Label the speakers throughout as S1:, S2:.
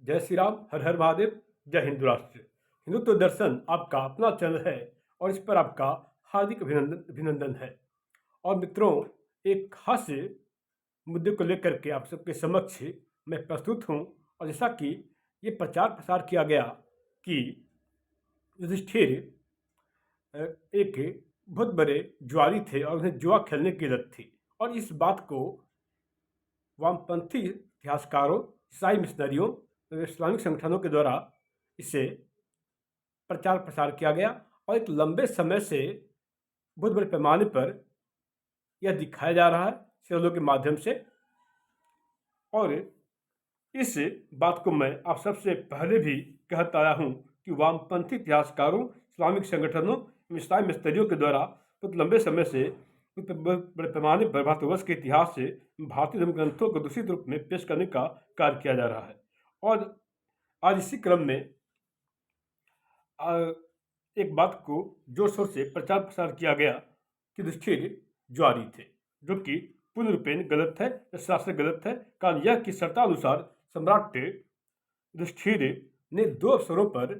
S1: जय श्री राम, हर हर महादेव, जय हिंदू राष्ट्र। हिंदुत्व दर्शन आपका अपना चैनल है और इस पर आपका हार्दिक अभिनंदन है। और मित्रों, एक खास मुद्दे को लेकर के आप सबके समक्ष मैं प्रस्तुत हूँ। और जैसा कि ये प्रचार प्रसार किया गया कि युधिष्ठिर एक बहुत बड़े जुआरी थे और उन्हें जुआ खेलने की लत थी, और इस बात को वामपंथी इतिहासकारों, ईसाई मिशनरियों, इस्लामिक संगठनों के द्वारा इसे प्रचार प्रसार किया गया और एक लंबे समय से बहुत बड़े पैमाने पर यह दिखाया जा रहा है चैनलों के माध्यम से। और इस बात को मैं आप सबसे पहले भी कहता आया हूँ कि वामपंथी इतिहासकारों, इस्लामिक संगठनों, ईसाई मिशनरियों के द्वारा बहुत लंबे समय से बड़े पैमाने पर भारतवर्ष के इतिहास से भारतीय धर्म ग्रंथों को दूषित रूप में पेश करने का कार्य किया जा रहा है। और आज इसी क्रम में एक बात को जोर शोर से प्रचार प्रसार किया गया कि युधिष्ठिर जुआरी थे, जो कि पूर्ण रूपेण गलत है, शास्त्र गलत है। कारण यह कि शर्तानुसार सम्राट युधिष्ठिर ने 2 अवसरों पर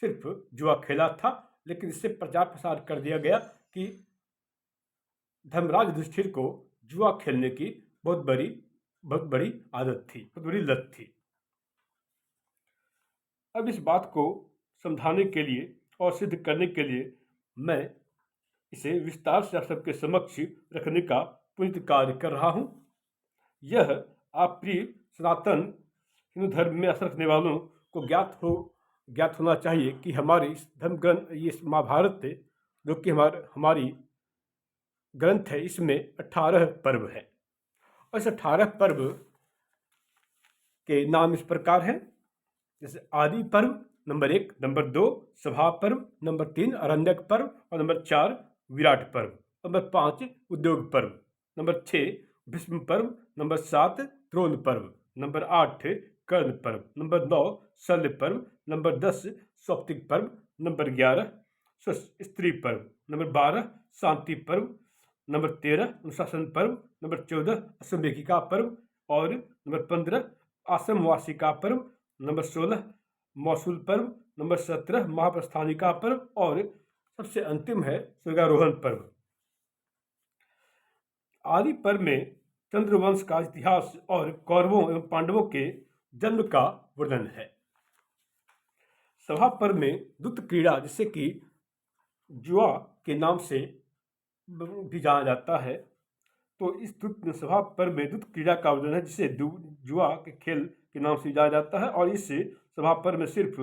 S1: सिर्फ जुआ खेला था, लेकिन इससे प्रचार प्रसार कर दिया गया कि धर्मराज युधिष्ठिर को जुआ खेलने की बहुत बड़ी आदत थी, बहुत बड़ी लत थी। अब इस बात को समझाने के लिए और सिद्ध करने के लिए मैं इसे विस्तार से आप सबके समक्ष रखने का पुनित कार्य कर रहा हूँ। यह आप प्रिय सनातन हिंदू धर्म में आस्था रखने वालों को ज्ञात होना चाहिए कि हमारे इस धर्म ग्रंथ, ये महाभारत जो कि हमारी ग्रंथ है, इसमें 18 पर्व है। और इस 18 पर्व के नाम इस प्रकार हैं, जैसे आदि पर्व नंबर 1, नंबर 2 सभा पर्व, नंबर 3 अरण्यक पर्व, और नंबर 4 विराट पर्व, नंबर 5 उद्योग पर्व, नंबर 6 भीष्म पर्व, नंबर 7 द्रोण पर्व, नंबर 8 कर्ण पर्व, नंबर 9 शल्य पर्व, नंबर 10 सौप्तिक पर्व, नंबर 11 स्त्री पर्व, नंबर 12 शांति पर्व, नंबर 13 अनुशासन पर्व, नंबर 14 अश्वमेधिका पर्व, और नंबर 15 आश्रम वासिका पर्व, नंबर 16 मौसूल पर्व, नंबर 17 महाप्रस्थानिका पर्व, और सबसे अंतिम है स्वर्गारोहण पर्व। आदि पर्व में चंद्रवंश का इतिहास और कौरवों एवं पांडवों के जन्म का वर्णन है। सभा पर्व में दूत क्रीड़ा, जिसे कि जुआ के नाम से भी जाना जाता है, तो इस दूत सभा पर्व में दूत क्रीड़ा का वर्णन है, जिसे जुआ के खेल के नाम से जाना जाता है। और इस सभा पर्व में सिर्फ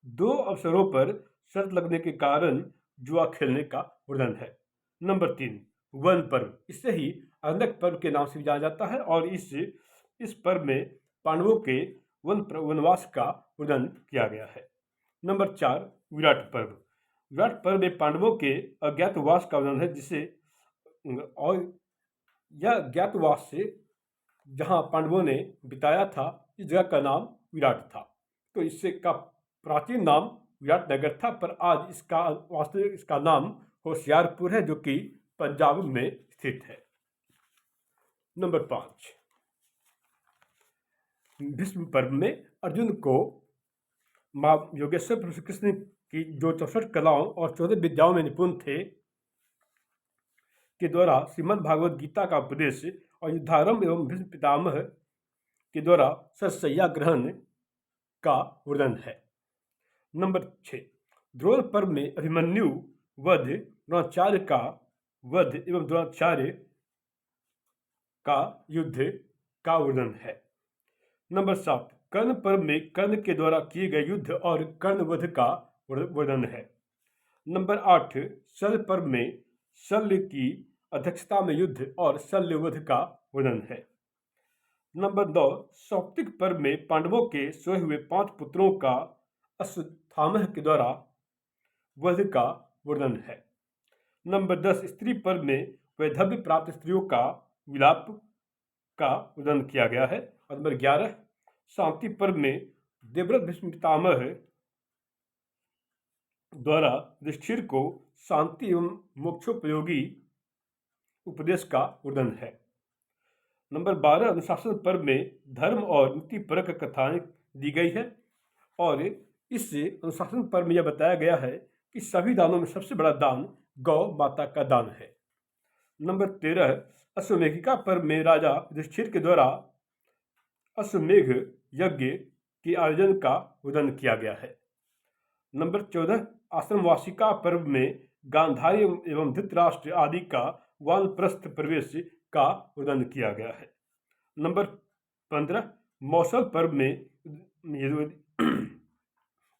S1: 2 अवसरों पर शर्त लगने के कारण जुआ खेलने का वर्णन है। नंबर 3 वन पर्व, इससे ही अरण्यक पर्व के नाम से भी जाना जाता है। और इस पर्व में पांडवों के वनवास का वर्णन किया गया है। नंबर 4 विराट पर्व। विराट पर्व में पांडवों के अज्ञातवास का वर्णन है, जिसे और यह अज्ञातवास से जहाँ पांडवों ने बिताया था, इस जगह का नाम विराट था। तो इससे का प्राचीन नाम विराट नगर था, पर आज इसका नाम होशियारपुर है, जो कि पंजाब में स्थित है। नंबर 5 भीष्म पर्व में अर्जुन को मां योगेश्वर प्रभु श्री कृष्ण की जो 64 कलाओं और 14 विद्याओं में निपुण थे के द्वारा श्रीमद् भागवत गीता का उपदेश और युद्धारंभ एवं भीष्म पितामह के द्वारा सरसैया ग्रहण का वर्णन है। नंबर 6 द्रोण पर्व में अभिमन्यु वध, द्रोणाचार्य का वध एवं द्रोणाचार्य का युद्ध का वर्णन है। नंबर 7 कर्ण पर्व में कर्ण के द्वारा किए गए युद्ध और कर्ण वध का वर्णन है। नंबर 8 शल्य पर्व में शल्य की अध्यक्षता में युद्ध और शल्य वध का वर्णन है। नंबर 9 सौप्तिक पर्व में पांडवों के सोए हुए 5 पुत्रों का अश्वत्थामा के द्वारा वध का वर्णन है। नंबर 10 स्त्री पर्व में वैधव्य प्राप्त स्त्रियों का विलाप का वर्णन किया गया है। और नंबर 11 शांति पर्व में देवव्रत भीष्म पितामह द्वारा युधिष्ठिर को शांति एवं मोक्षोपयोगी उपदेश का वर्णन है। नंबर 12 अनुशासन पर्व में धर्म और नीति परक कथाएं दी गई है। और इस अनुशासन पर्व में यह बताया गया है कि सभी दानों में सबसे बड़ा दान गौ माता का दान है। नंबर 13, अश्वमेधिका पर्व में राजा युधिष्ठिर के द्वारा अश्वमेघ यज्ञ के आयोजन का वर्णन किया गया है। नंबर 14, आश्रमवासिका पर्व में गांधारी एवं धृतराष्ट्र आदि का वानप्रस्थ प्रवेश का वर्णन किया गया है। नंबर 15, मौसल पर्व में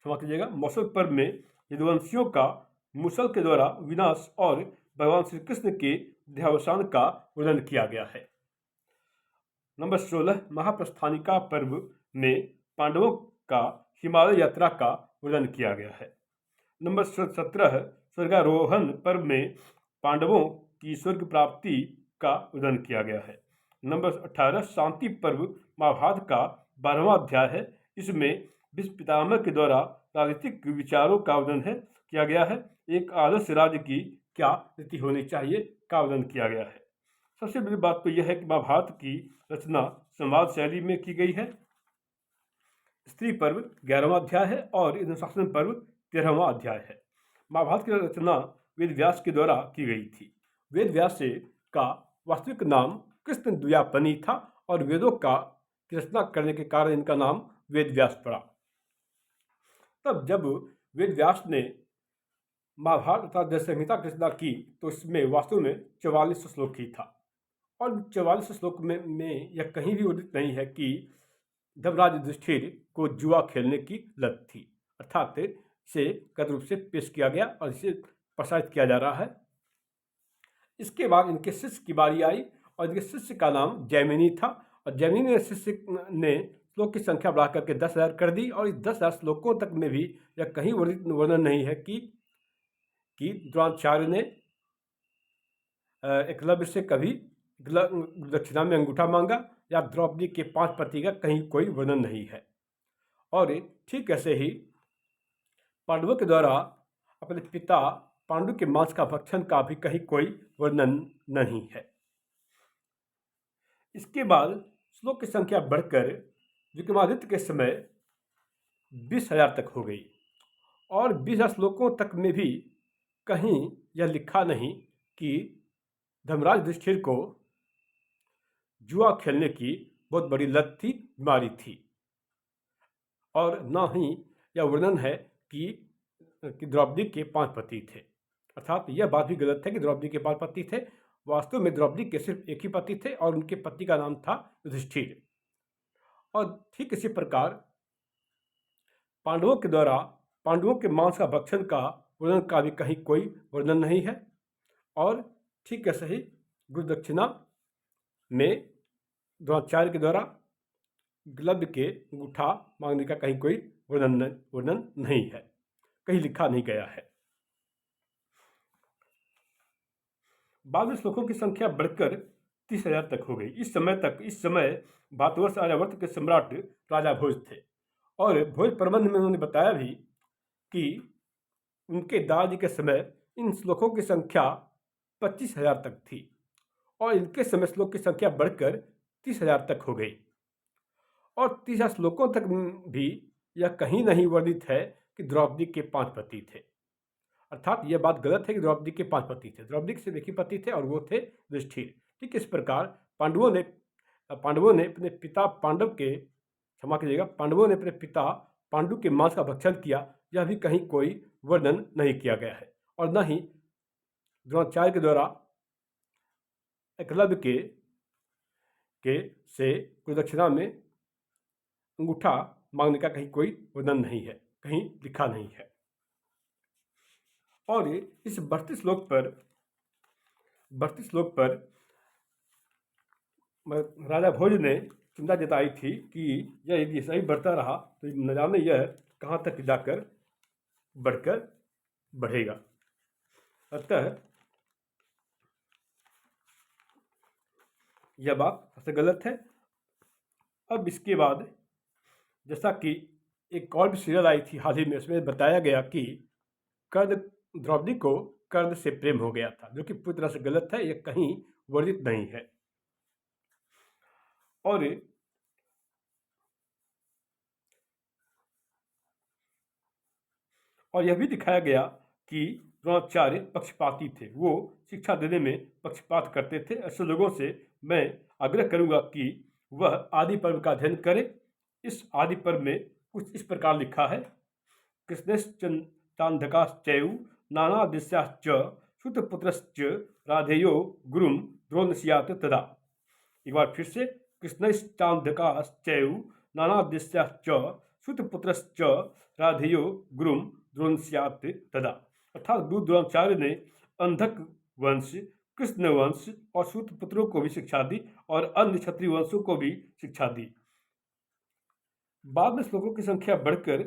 S1: क्षमा कीजिएगा, मौसल पर्व में यदुवंशियों का मुसल के द्वारा विनाश और भगवान श्री कृष्ण के देहावसान का वर्णन किया गया है। नंबर 16, महाप्रस्थानिका पर्व में पांडवों का हिमालय यात्रा का वर्णन किया गया है। नंबर 17, स्वर्गारोहण पर्व में पांडवों की स्वर्ग प्राप्ति का वर्णन किया गया है। नंबर 18, शांति पर्व महाभारत का 12वां अध्याय है। इसमें भीष्म पितामह के द्वारा राजनीतिक विचारों का वर्णन किया गया है। एक आदर्श राज्य की क्या नीति होनी चाहिए का वर्णन किया गया है। सबसे बड़ी बात तो यह है कि महाभारत की रचना संवाद शैली में की गई है। स्त्री पर्व 11वां अध्याय है और अनुशासन पर्व 13वां अध्याय है। महाभारत की रचना वेद व्यास के द्वारा की गई थी। वेद व्यास का वास्तविक नाम कृष्ण द्व्यापनी था और वेदों की रचना करने के कारण इनका नाम वेद व्यास पड़ा। तब जब वेद व्यास ने महाभारत अर्थात संहिता की रचना की तो इसमें वास्तव में 44 श्लोक ही था। और 44 श्लोक में यह कहीं भी उल्लेख नहीं है कि धर्मराज युधिष्ठिर को जुआ खेलने की लत थी, अर्थात इसे कथित रूप से पेश किया गया और इसे प्रसारित किया जा रहा है। इसके बाद इनके शिष्य की बारी आई और इनके शिष्य का नाम जैमिनी था और जैमिनी ने शिष्य ने श्लोक की संख्या बढ़ा करके 10,000 कर दी। और इस 10,000 श्लोकों तक में भी यह कहीं वर्णन नहीं है कि द्रोणाचार्य ने एकलव्य से कभी दक्षिणा में अंगूठा मांगा या द्रौपदी के 5 पति का कहीं कोई वर्णन नहीं है। और ठीक ऐसे ही पांडवों के द्वारा अपने पिता पांडु के मांस का भक्षण का भी कहीं कोई वर्णन नहीं है। इसके बाद श्लोक की संख्या बढ़कर विक्रमादित्य के समय 20,000 तक हो गई और 20,000 श्लोकों तक में भी कहीं यह लिखा नहीं कि धर्मराज युधिष्ठिर को जुआ खेलने की बहुत बड़ी लत थी, बीमारी थी। और न ही यह वर्णन है कि द्रौपदी के 5 पति थे, अर्थात यह बात भी गलत है कि द्रौपदी के 5 पति थे। वास्तव में द्रौपदी के सिर्फ एक ही पति थे और उनके पति का नाम था युधिष्ठिर। और ठीक इसी प्रकार पांडवों के द्वारा पांडवों के मांस का भक्षण का वर्णन का भी कहीं कोई वर्णन नहीं है। और ठीक ऐसे ही गुरु दक्षिणा में द्रोणाचार्य के द्वारा एकलव्य के अंगूठा मांगने का कहीं कोई वर्णन नहीं है, कहीं लिखा नहीं गया है। बाद में श्लोकों की संख्या बढ़कर 30,000 तक हो गई। इस समय भारतवर्ष आर्यावर्त के सम्राट राजा भोज थे और भोज प्रबंध में उन्होंने बताया भी कि उनके दादाजी के समय इन श्लोकों की संख्या 25,000 तक थी और इनके समय श्लोक की संख्या बढ़कर 30,000 तक हो गई। और 30,000 श्लोकों तक भी यह कहीं नहीं वर्णित है कि द्रौपदी के 5 पति थे, अर्थात यह बात गलत है कि द्रौपदी के 5 पति थे। द्रौपदी के सिर्फ एक ही पति थे और वो थे युधिष्ठिर। ठीक इस प्रकार पांडवों ने अपने पिता पांडवों ने अपने पिता पांडु के मांस का भक्षण किया, यह भी कहीं कोई वर्णन नहीं किया गया है। और न ही द्रोणाचार्य के द्वारा एकलव्य के से गुरुदक्षिणा में अंगूठा मांगने का कहीं कोई वर्णन नहीं है, कहीं लिखा नहीं है। और इस 32 श्लोक पर राजा भोज ने चिंता जताई थी कि यह यदि सही बढ़ता रहा तो न जाने यह कहाँ तक जाकर बढ़ेगा। अतः यह बात सबसे गलत है। अब इसके बाद जैसा कि एक और भी सीरियल आई थी हाल ही में, उसमें बताया गया कि द्रौपदी को कर्ण से प्रेम हो गया था, जो कि पूरी तरह से गलत है, यह कहीं वर्णित नहीं है। और और यह भी दिखाया गया कि द्रोणाचार्य पक्षपाती थे, वो शिक्षा देने में पक्षपात करते थे। ऐसे लोगों से मैं आग्रह करूंगा कि वह आदि पर्व का अध्ययन करें। इस आदि पर्व में कुछ इस प्रकार लिखा है: कृष्णश्चान्धकाश्चैव नानादिश्याश्च श्रुतपुत्रश्च राधेयो गुरुं द्रोणस्यात् तदा। एक बार फिर से, कृष्णश्चान्धकाश्चैव नानादिश्याश्च श्रुतपुत्रश्च राधेयो गुरुं द्रोणस्यात् तदा। अर्थात गुरु द्रोणाचार्य ने अंधक वंश, कृष्ण वंश और श्रुतपुत्रों को भी शिक्षा दी और अन्य क्षत्रिय वंशों को भी शिक्षा दी। बाद में श्लोकों की संख्या बढ़कर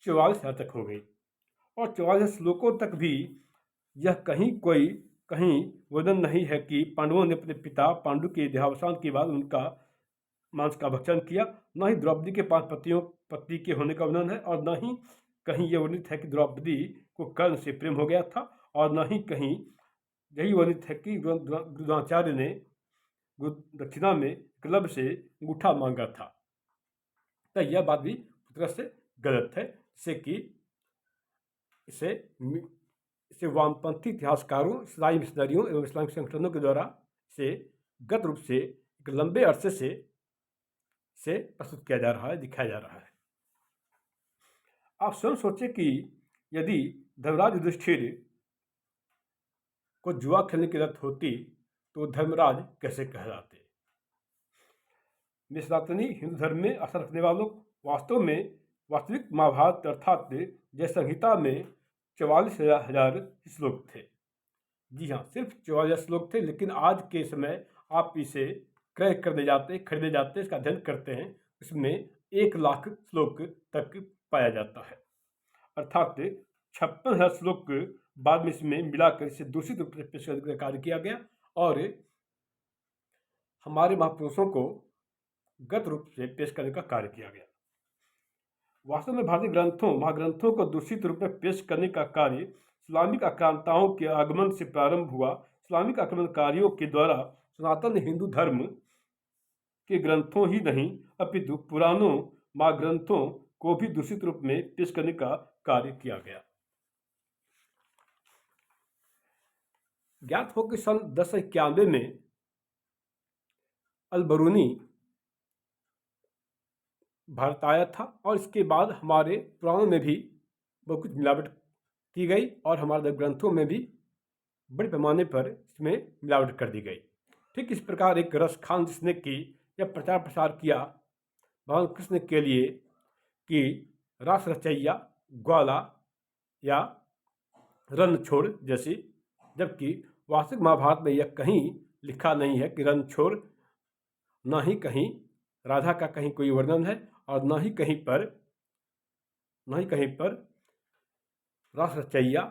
S1: 44 तक हो गई और 44 श्लोकों तक भी यह कहीं वर्णन नहीं है कि पांडवों ने अपने पिता पांडु के देहावसान के बाद उनका मांस का भक्षण किया। न ही द्रौपदी के 5 पति के होने का वर्णन है और न ही कहीं यह वर्णित है कि द्रौपदी को कर्ण से प्रेम हो गया था और न ही कहीं यही वर्णित है कि द्रोणाचार्य ने दक्षिणा में एकलव्य से अंगूठा मांगा था। तो यह बात भी पूरी तरह से गलत है, जिससे कि इसे वामपंथी इतिहासकारों, इस्लामी मिशनरियों एवं इस्लामिक संगठनों के द्वारा इसे गलत रूप से एक लंबे अरसे से प्रस्तुत किया जा रहा है, दिखाया जा रहा है। आप स्वयं सोचें कि यदि धर्मराज युधिष्ठिर को जुआ खेलने की लत होती तो धर्मराज कैसे कहलाते। सनातनी हिंदू धर्म में आस्था रखने वालों वास्तव में वास्तविक महाभारत अर्थात जय संहिता में 44,000 श्लोक थे। जी हाँ, सिर्फ 44 श्लोक थे, लेकिन आज के समय आप इसे क्रय करने जाते, खरीदने जाते, इसका अध्ययन करते हैं, इसमें 1 लाख श्लोक तक पाया जाता है। अर्थात 56,000 श्लोक बाद में इसमें मिलाकर इसे दूषित रूप से पेश करने का कार्य किया गया और हमारे महापुरुषों को गलत रूप से पेश करने का कार्य किया गया। वास्तव में भारतीय महाग्रंथों को दूषित रूप में पेश करने का कार्य इस्लामिक आक्रांताओं के आगमन से प्रारंभ हुआ। इस्लामिक आक्रमणकारियों के द्वारा सनातन हिंदू धर्म के ग्रंथों ही नहीं अपितु पुरानों महाग्रंथों को भी दूषित रूप में पेश करने का कार्य किया गया। ज्ञात हो कि सन 1091 में अल-बरूनी भारत आया था और इसके बाद हमारे पुराणों में भी बहुत कुछ मिलावट की गई और हमारे ग्रंथों में भी बड़े पैमाने पर इसमें मिलावट कर दी गई। ठीक इस प्रकार एक रसखान जिसने की यह प्रचार प्रसार किया भगवान कृष्ण के लिए कि रास रचैया ग्वाला या रन छोड़ जैसी, जबकि वास्तविक महाभारत में यह कहीं लिखा नहीं है कि रन छोड़, न ही कहीं राधा का कहीं कोई वर्णन है और न ही कहीं पर रास रचैया,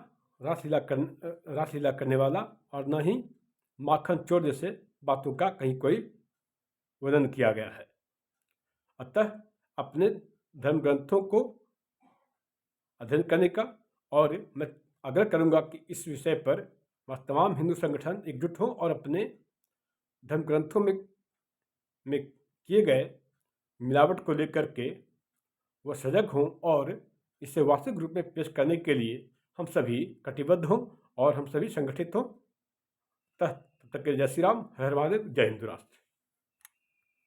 S1: रासलीला करने वाला और न ही माखन चोर जैसे बातों का कहीं कोई वर्णन किया गया है। अतः अपने धर्म ग्रंथों को अध्ययन करने का, और मैं आग्रह करूंगा कि इस विषय पर तमाम हिंदू संगठन एकजुट हों और अपने धर्म ग्रंथों में किए गए मिलावट को लेकर के वह सजग हों और इसे वास्तविक रूप में पेश करने के लिए हम सभी कटिबद्ध हों और हम सभी संगठित हों। तब तक के जय श्री राम, हर हर महादेव, जय हिंदू राष्ट्र।